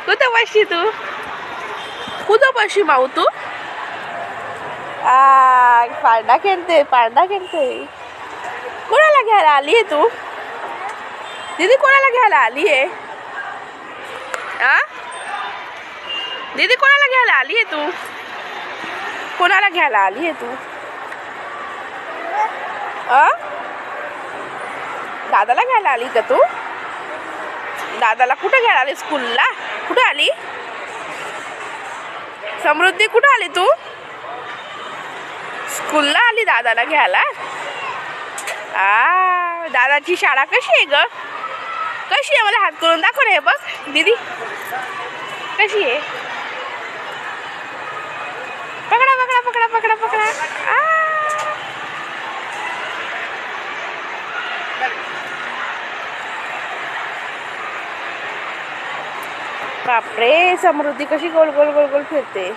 कुठं बसशी तू? कुठं बसशी माऊ तू? पांडा खेळते कोणाला घ्यायला आली आहे तू? दीदी कोणाला घ्यायला आली आहे? दीदी कोणाला घ्यायला आली आहे तू? कोणाला घ्यायला आली आहे तू? दादाला घ्यायला आली का तू? दादाला कुठे घ्यायला आली? स्कूलला कुठे आली? समृद्धी कुठे आली तू? स्कूलला आली दादाला घ्यायला? दादाची शाळा कशी आहे ग? कशी आहे? मला हात करून दाखव रे. बघ दीदी कशी आहे? पकडा पकडा पकडा पकडा पकडा. बापरे, समृद्धी कशी गोल गोल गोल गोल फिरते.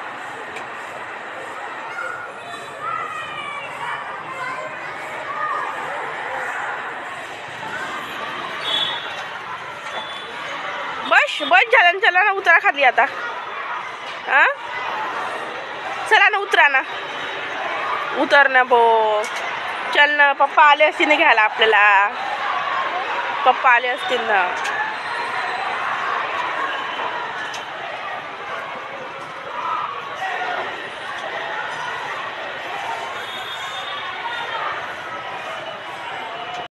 बस बस झालं. चला ना, उतरा खाली आता. चला ना, उतरा ना. उतर ना बो. चल ना, पप्पा आले असतील ना घ्यायला आपल्याला. पप्पा आले असतील ना.